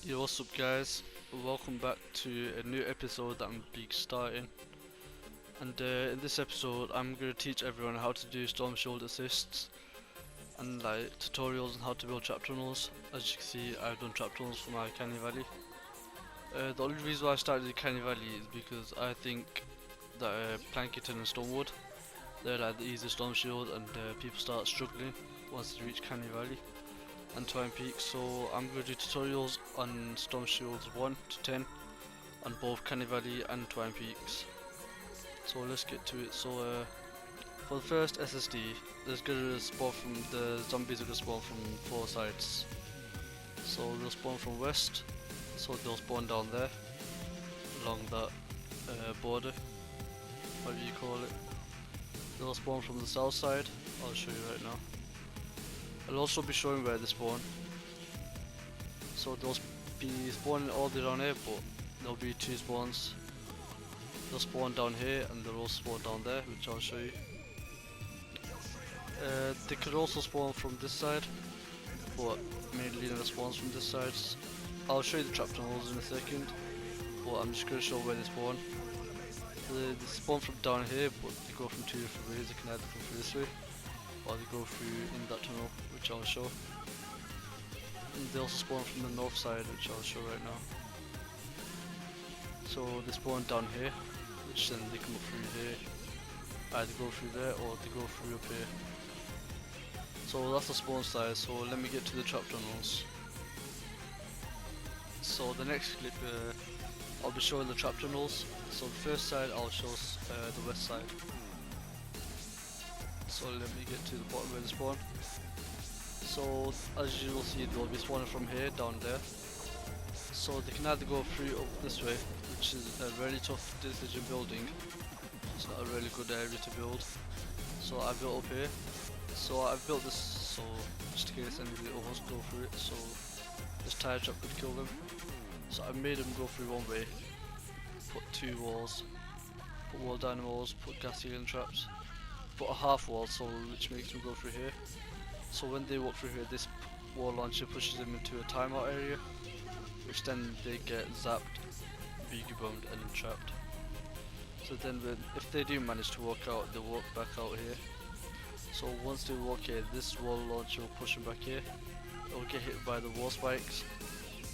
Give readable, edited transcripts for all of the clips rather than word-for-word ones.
Yo, what's up guys? Welcome back to a new episode that I'm be starting. And in this episode I'm going to teach everyone how to do storm shield assists and like tutorials on how to build trap tunnels. As you can see, I've done trap tunnels for my Canny Valley. The only reason why I started the Canny Valley is because I think that Plankerton and Stonewood, they're like the easiest storm shield, and people start struggling once they reach Canny Valley and Twine Peaks. So I'm going to do tutorials on Storm Shields 1 to 10 on both Canny Valley and Twine Peaks. So let's get to it. So for the first SSD, there's going to spawn from the zombies are going to spawn from 4 sides. So they'll spawn from west, so they'll spawn down there along that border, whatever you call it. They'll spawn from the south side. I'll show you right now. I'll also be showing where they spawn. So they'll be spawning all the way down here, but there'll be 2 spawns. They'll spawn down here and they'll also spawn down there, which I'll show you. They could also spawn from this side, but mainly the spawns from this side. I'll show you the trap tunnels in a second, but I'm just going to show where they spawn. They spawn from down here, but they go from 2 different ways. They can either come through this way, or they go through in that tunnel, which I'll show. And they also spawn from the north side, which I'll show right now. So they spawn down here, which then they come up through here. Either go through there or they go through up here. So that's the spawn side. So let me get to the trap tunnels. So the next clip, I'll be showing the trap tunnels. So the first side I'll show the west side. So let me get to the bottom where they spawn. So as you will see, they'll be spawning from here down there. So they can either go through up this way, which is a really tough decision building. It's not a really good area to build. So I built up here. So I've built this so just in case anybody else go through it, so this tire trap could kill them. So I made them go through one way, put 2 walls, put wall dynamos, put gas ceiling traps, put a half wall, so which makes them go through here. So when they walk through here, this wall launcher pushes them into a timeout area, which then they get zapped, BG bombed and trapped. So then if they do manage to walk out, they walk back out here. So once they walk here, this wall launcher will push them back here. It will get hit by the wall spikes,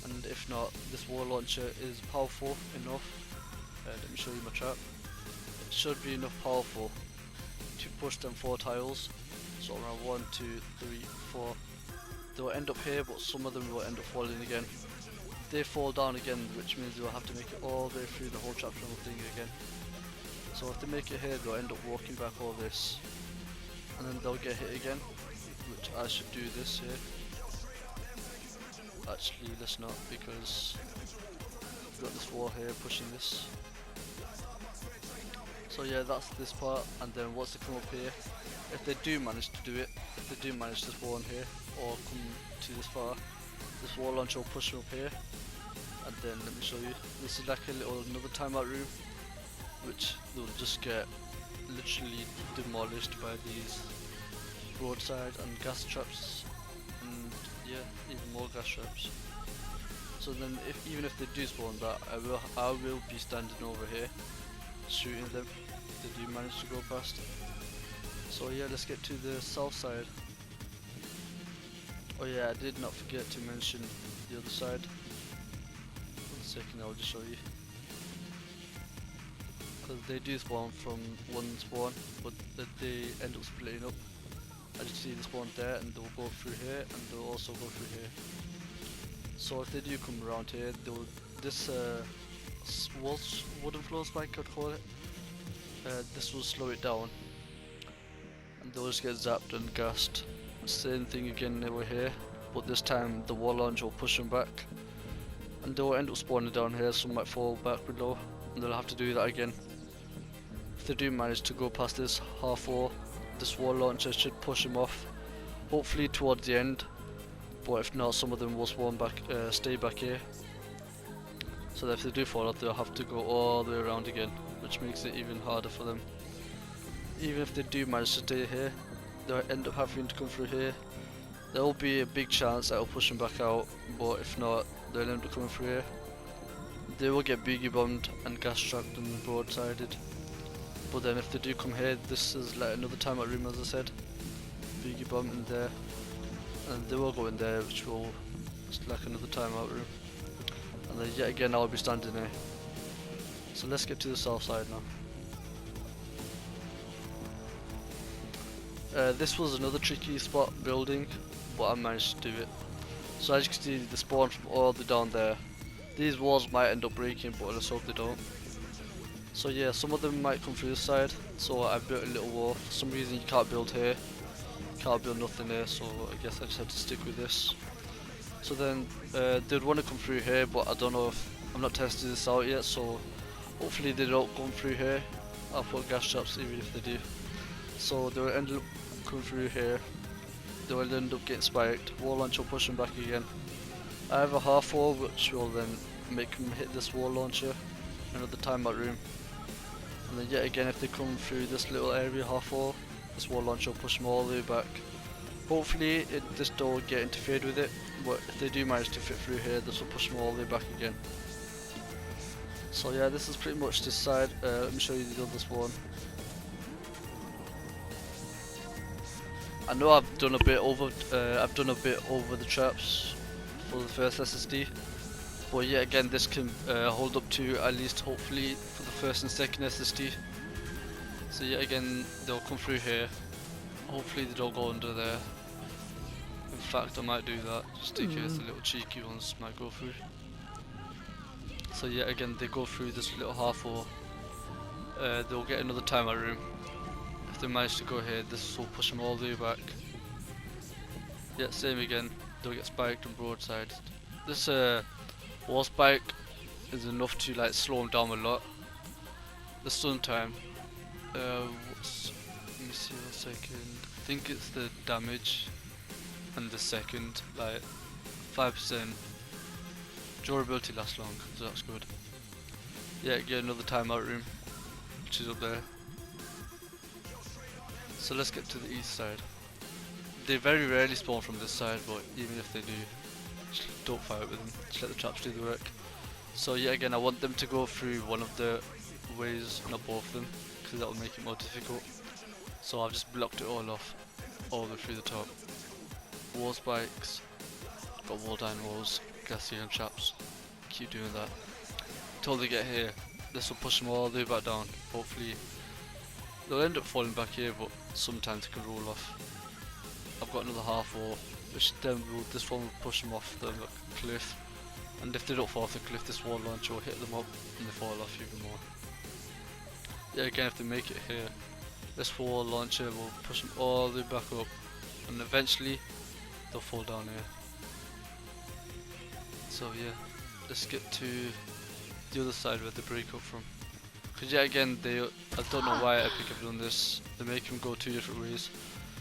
and if not, this wall launcher is powerful enough. Let me show you my trap. It should be enough powerful to push them 4 tiles. So around 1, 2, 3, 4. They will end up here, but some of them will end up falling again. They fall down again, which means they will have to make it all the way through the whole trap tunnel thing again. So if they make it here, they'll end up walking back all this, and then they'll get hit again, which I should do this here. Actually, let's not, because we've got this wall here pushing this. So yeah, that's this part, and then once they come up here, if they do manage to do it, if they do manage to spawn here or come to this far, this wall launcher will push them up here, and then let me show you. This is like a little another timeout room, which they'll just get literally demolished by these roadside and gas traps, and yeah, even more gas traps. So then even if they do spawn that, I will be standing over here shooting them if they do manage to go past. So yeah, let's get to the south side. Oh yeah, I did not forget to mention the other side. 1 second, I'll just show you. Because they do spawn from one spawn, but they end up splitting up. As you see, they spawn there, and they'll go through here, and they'll also go through here. So if they do come around here, this wooden floor spike, I'd call it. This will slow it down, and they'll just get zapped and gassed. Same thing again over here, but this time the wall launcher will push them back, and they'll end up spawning down here. Some might fall back below, and they'll have to do that again. If they do manage to go past this half wall, this wall launcher should push them off, hopefully towards the end. But if not, some of them will spawn back, stay back here. So that if they do fall off, they'll have to go all the way around again, which makes it even harder for them. Even if they do manage to stay here, they'll end up having to come through here. There will be a big chance that will push them back out, but if not, they'll end up coming through here. They will get boogie bombed and gas trapped and broadsided. But then if they do come here, this is like another timeout room, as I said. Boogie bomb in there, and they will go in there, which will just like another timeout room. And then yet again I'll be standing here. So let's get to the south side now. This was another tricky spot building, but I managed to do it. So as you can see, the spawn from all the down there. These walls might end up breaking, but let's hope they don't. So yeah, some of them might come through this side, so I built a little wall. For some reason you can't build here, can't build nothing here, so I guess I just had to stick with this. So then they'd want to come through here, but I don't know if, I'm not testing this out yet, so hopefully they don't come through here. I'll put gas traps even if they do. So they will end up coming through here, they will end up getting spiked, wall launcher will push them back again. I have a half wall which will then make them hit this wall launcher, another timeout room. And then yet again, if they come through this little area half wall, this wall launcher will push them all the way back. Hopefully this door will get interfered with it, but if they do manage to fit through here, this will push them all the way back again. So yeah, this is pretty much this side. Let me show you the other spawn. I know I've done a bit over the traps for the first SSD, but yet again this can hold up to at least hopefully for the first and second SSD. So yet again they'll come through here, hopefully they don't go under there. In fact I might do that just in case the little cheeky ones might go through. So yet again they go through this little half wall, they'll get another timeout room. If they manage to go here, this will push them all the way back. Yeah, same again, they'll get spiked and broadside. This wall spike is enough to like slow them down a lot. The stun time, let me see 1 second, I think it's the damage and the second, like 5%. Durability lasts long, so that's good. Yeah, get another timeout room, which is up there. So let's get to the east side. They very rarely spawn from this side, but even if they do, just don't fight with them, just let the traps do the work. So yeah, again I want them to go through one of the ways, not both of them, because that will make it more difficult. So I've just blocked it all off, all the way through the top. Wall spikes, got wall down walls, gassy and traps, keep doing that. Until they get here, this will push them all the way back down, hopefully. They'll end up falling back here, but sometimes they can roll off. I've got another half wall, which then this one will push them off the cliff. And if they don't fall off the cliff, this wall launcher will hit them up and they fall off even more. Yeah, again, if they make it here, this wall launcher will push them all the way back up, and eventually they'll fall down here. So yeah, let's get to the other side where they break up from. Because yeah, again, I don't know why Epic have done this, they make them go two different ways.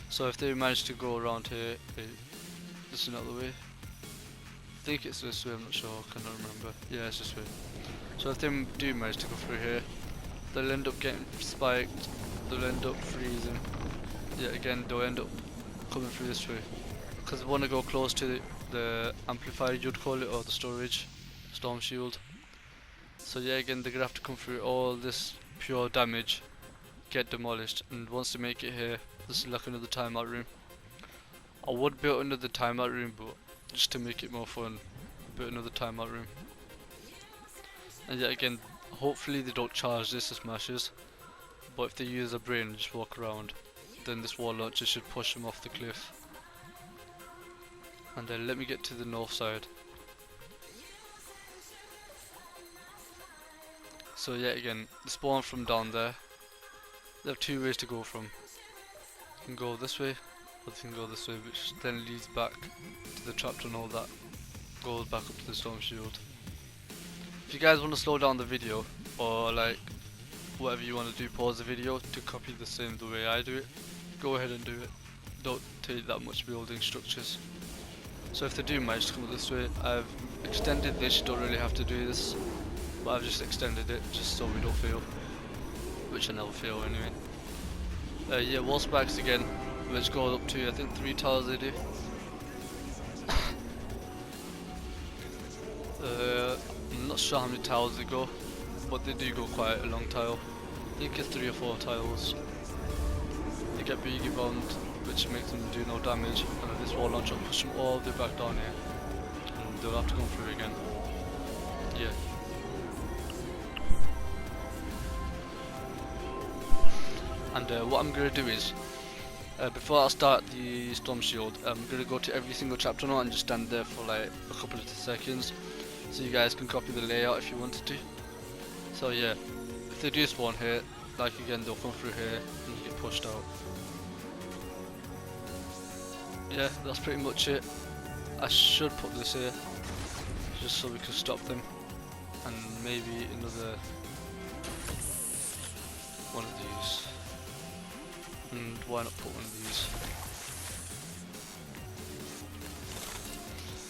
So if they manage to go around here, this is another way. I think it's this way, I'm not sure, I cannot remember. Yeah, it's this way. So if they do manage to go through here, they'll end up getting spiked, they'll end up freezing. Yeah, again, they'll end up coming through this way. Because they want to go close to the amplifier, you'd call it, or the storage, storm shield. So yeah, again, they're going to have to come through all this pure damage, get demolished, and once they make it here, this is like another timeout room. I would build another timeout room, but just to make it more fun, build another timeout room. And yet again, hopefully they don't charge this as smashes, but if they use their brain and just walk around, then this wall launcher should push them off the cliff. And then let me get to the north side. So yeah, again, they spawn from down there. They have two ways to go from. You can go this way, or they can go this way, which then leads back to the trap tunnel that goes back up to the storm shield. If you guys want to slow down the video, or like whatever you want to do, pause the video to copy the way I do it, go ahead and do it. Don't take that much building structures. So if they do manage to come up this way, I've extended this, you don't really have to do this, but I've just extended it just so we don't fail, which I never fail anyway. Yeah, wall spikes again, which goes up to I think 3 towers they do. not sure how many tiles they go, but they do go quite a long tile. I think it's 3 or 4 tiles. They get bigger bound, which makes them do no damage, and then this wall launcher will push them all the way back down here, and they'll have to come through again. Yeah. And what I'm going to do is, before I start the storm shield, I'm going to go to every single chapter note and just stand there for like a couple of seconds, so you guys can copy the layout if you wanted to. So yeah, if they do spawn here, like again, they'll come through here and get pushed out. Yeah, that's pretty much it. I should put this here, just so we can stop them, and maybe another one of these. And why not put one of these?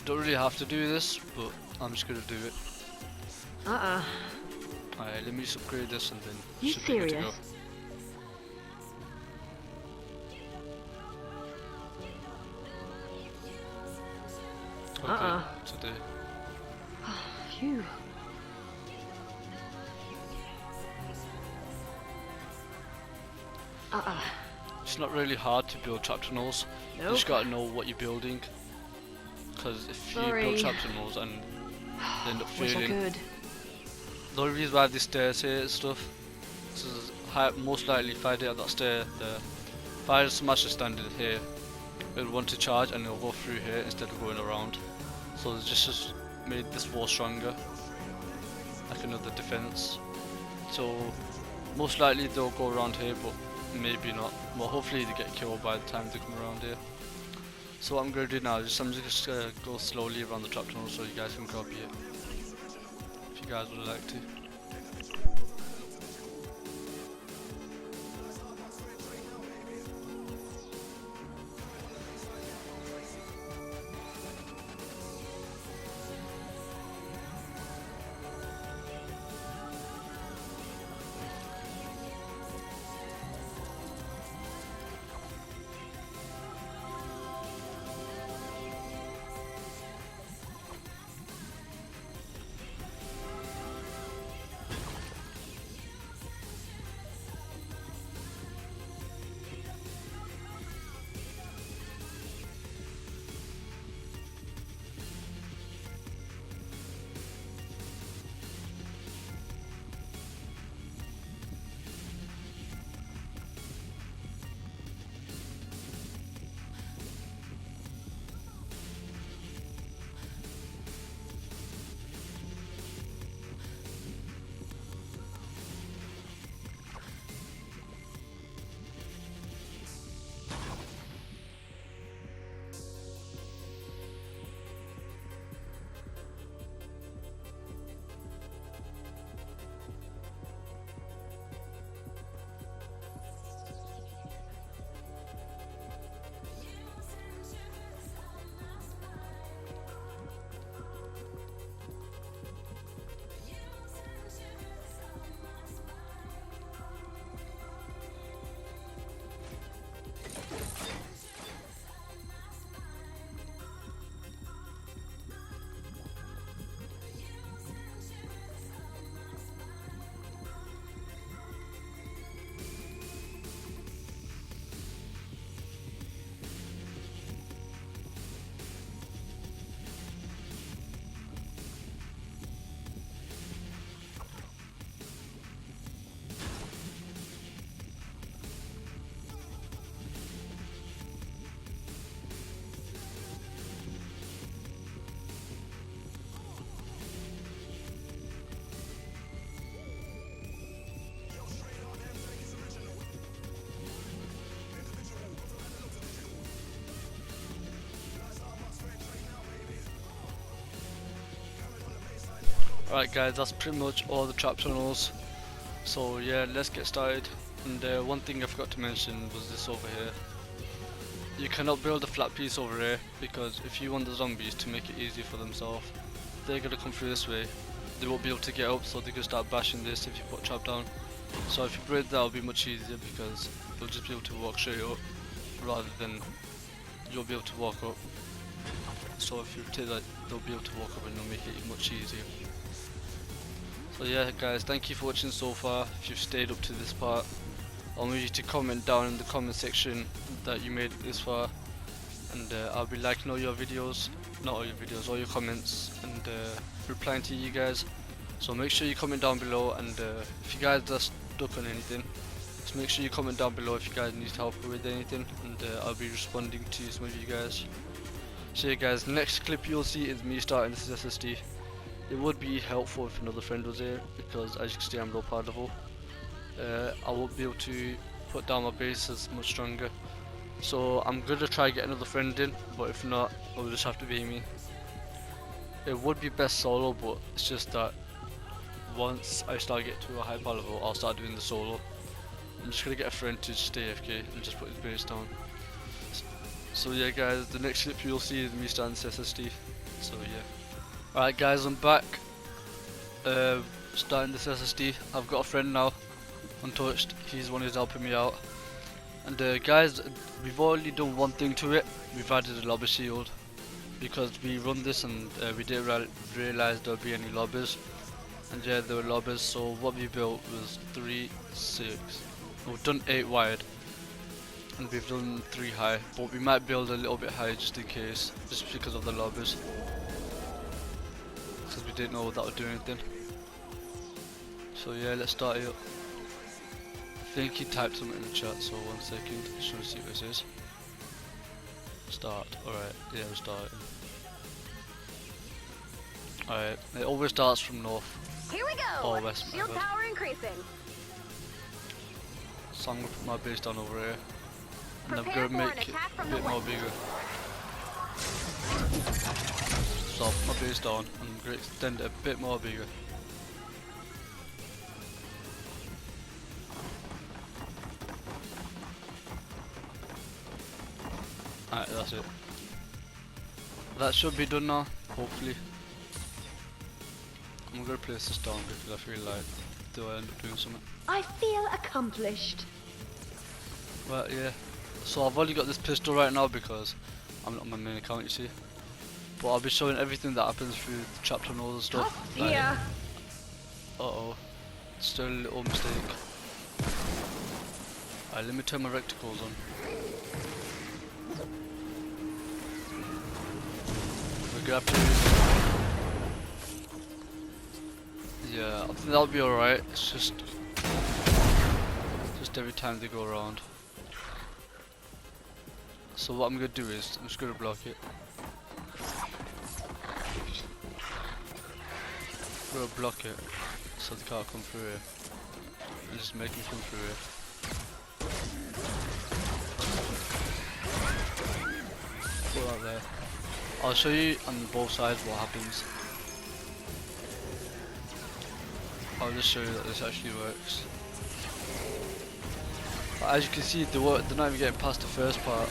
Don't really have to do this, but I'm just gonna do it. Alright, let me just upgrade this and then you should be good to go. serious? Okay, today. Phew. It's not really hard to build chapter nulls. Nope. You just gotta know what you're building. Because if you build chapter nulls and they end up failing, the only reason why these stairs here and stuff, this is most likely if I did that stair there, if I smash the standard here, it'll want to charge and it'll go through here instead of going around. So it's just made this wall stronger, like another defense. So most likely they'll go around here, but maybe not. Well, hopefully they get killed by the time they come around here. So what I'm going to do now is I'm just going to go slowly around the trap tunnel so you guys can copy it, if you guys would like to. Alright guys, that's pretty much all the trap tunnels. So yeah, let's get started. And one thing I forgot to mention was this over here. You cannot build a flat piece over here, because if you want the zombies to make it easy for themselves, they're going to come through this way. They won't be able to get up, so they can start bashing this if you put trap down. So if you break that, it'll be much easier, because they'll just be able to walk straight up, rather than you'll be able to walk up. So if you take that, they'll be able to walk up and it'll make it much easier. So yeah guys, thank you for watching so far. If you've stayed up to this part, I want you to comment down in the comment section that you made it this far, and I'll be liking all your videos, not all your videos, all your comments, and replying to you guys. So make sure you comment down below, and if you guys are stuck on anything, just make sure you comment down below if you guys need help with anything, and I'll be responding to some of you guys. So yeah guys, next clip you'll see is me starting this SSD. It would be helpful if another friend was here, because as you can see I'm low power level. I won't be able to put down my base as much stronger, so I'm gonna try get another friend in, but if not, it'll just have to be me. It would be best solo, but it's just that once I start get to a high power level, I'll start doing the solo. I'm just gonna get a friend to stay AFK and just put his base down. So yeah guys, the next clip you'll see is me starting this SSD. So yeah. Alright guys, I'm back. Starting this SSD. I've got a friend now, Untouched. He's the one who's helping me out. And guys, we've already done one thing to it. We've added a lobby shield, because we run this and we didn't realize there'll be any lobbies. And yeah, there were lobbies, so what we built was 3, 6. We've done 8 wide, and we've done 3 high, but we might build a little bit higher just in case, just because of the lobbies, because we didn't know that would do anything. So yeah, let's start it up. I think he typed something in the chat, so 1 second, just want to see what this is. Start, alright, yeah, we're starting. Alright, it always starts from north. Here we go! Or west, Shield power increasing. So I'm gonna put my base down over here, and Prepare I'm gonna for an make it attack a from bit the more west. bigger. So I'll put my base down, and I'm gonna extend it a bit more bigger. Alright, that's it. That should be done now, hopefully. I'm gonna place this down because I feel like do I end up doing something. I feel accomplished. Well, yeah. So I've only got this pistol right now because I'm not on my main account, you see. But I'll be showing everything that happens through the chapter and all the stuff. Oh, yeah. Uh-oh. Still a little mistake. Alright, let me turn my reticles on. We're gonna have to... Yeah, I think that'll be alright. It's just every time they go around. So what I'm gonna do is I'm just gonna block it. I'm gonna block it so they can't come through here. And just make them come through here. Put that there. I'll show you on both sides what happens. I'll just show you that this actually works. But as you can see, they're not even getting past the first part.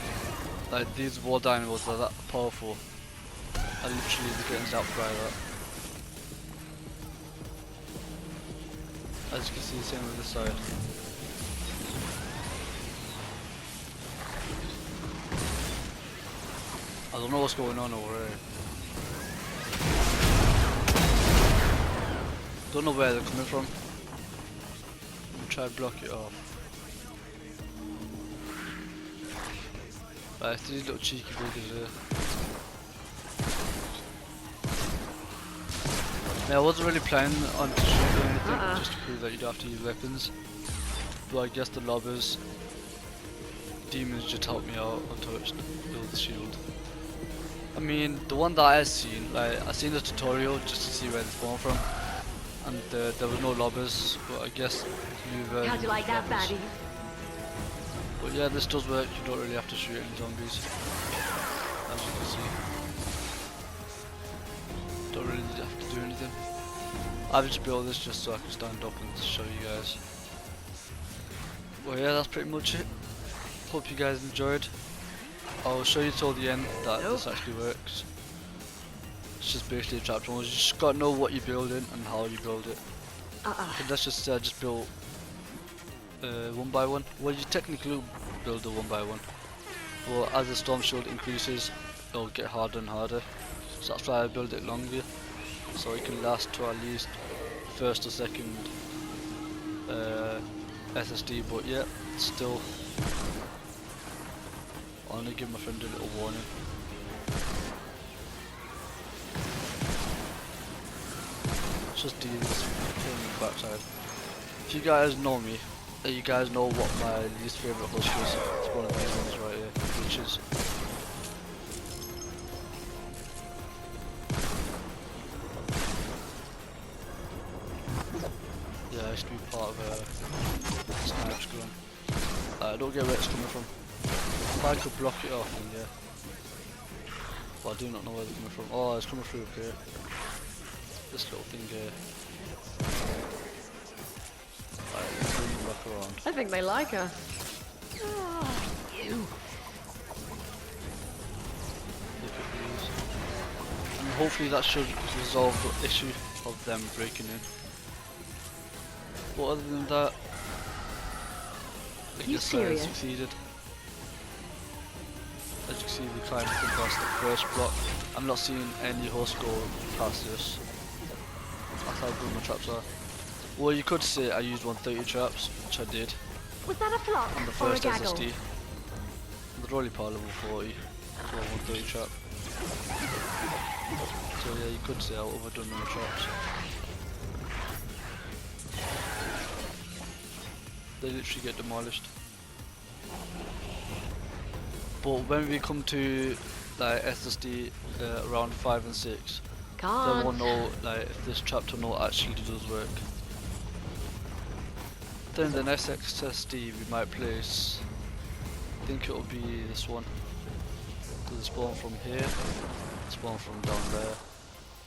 Like, these war dynamos are that powerful. And literally they're getting zapped by that. As you can see, same with this side. I don't know what's going on over here. Don't know where they're coming from. I'm gonna try to block it off. Right, these little cheeky buggers here. Yeah, I wasn't really planning on to shoot or anything, just to prove that you don't have to use weapons. But I guess the lobbers, demons just helped me out untouched, build the shield. I mean, the one that I seen, like, I seen the tutorial just to see where they spawn from. And there was no lobbers, but I guess you've How'd you like that, lobbers. baddie? But yeah, this does work, you don't really have to shoot any zombies, as you can see. Don't really have to do anything. I've just built this just so I can stand up and show you guys. Well yeah, that's pretty much it. Hope you guys enjoyed. I'll show you till the end that this actually works. It's just basically a chapter 1. You just gotta know what you're building and how you build it. And let's just say I just built 1 by 1. Well, you technically build a 1 by 1. Well, as the storm shield increases, it'll get harder and harder. So that's why I build it longer, so it can last to at least first or second SSD, but yeah, still. I'm gonna give my friend a little warning. Let's just do this thing on the backside. If you guys know me, you guys know what my least favourite husk is. It's one of these ones right here, which is yeah, I used to be part of a sniper squad. I don't get where it's coming from. If I could block it off, then yeah. But I do not know where it's coming from. Oh, it's coming through up here. This little thing here. Right, let's bring it back around. I think they like us. Oh, you. Look at these. And hopefully that should resolve the issue of them breaking in. But other than that, I guess I succeeded. As you can see, we climbed past the first block. I'm not seeing any horse go past this. That's how good my traps are. Well, you could say I used 130 traps, which I did. Was that a flock On the or a first gaggle? SSD. They're only part level 40 for 130 trap. So yeah, you could say I overdone my traps. They literally get demolished. But when we come to like SSD around 5 and 6, then we'll know like if this trap tunnel actually does work. Then the next SSD we might place, I think it'll be this one. They'll spawn from here, spawn from down there,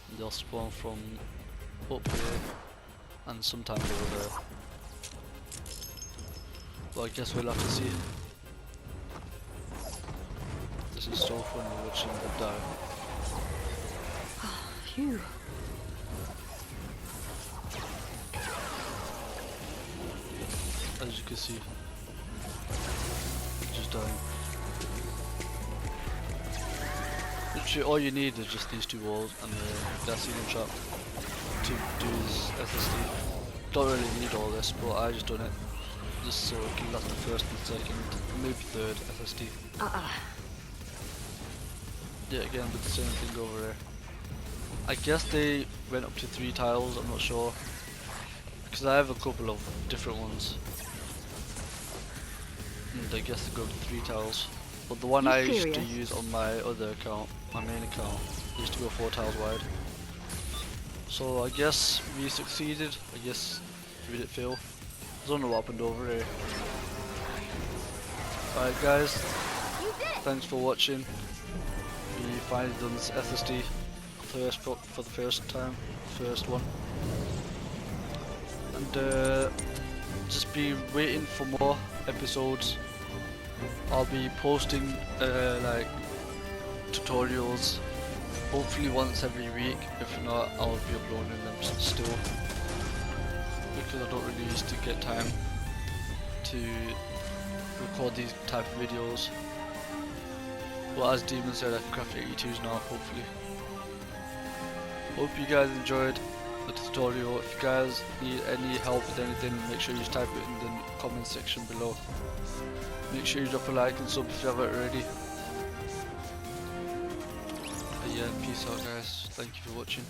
and they'll spawn from up here, and sometimes over there. But I guess we'll have to see. This is so funny watching them die. Phew. As you can see, just dying. Literally all you need is just these two walls and the gasoline trap to do his SSD. Don't really need all this, but I just done it just so it can last the first and second, maybe third SSD. Yeah, again with the same thing over there. I guess they went up to 3 tiles, I'm not sure. Because I have a couple of different ones. And I guess they go to 3 tiles. But the one I used to use on my other account, my main account, used to go 4 tiles wide. So I guess we succeeded, I guess we didn't fail. I don't know what happened over here. Alright guys, thanks for watching. We finally done this SSD for the first time, first one. And just be waiting for more episodes. I'll be posting like tutorials, hopefully once every week. If not, I'll be uploading them still, because I don't really used to get time to record these type of videos. But as Demon said, I can craft 82s now, hopefully. Hope you guys enjoyed the tutorial. If you guys need any help with anything, make sure you type it in the comment section below. Make sure you drop a like and sub if you haven't already. But yeah, peace out guys, thank you for watching.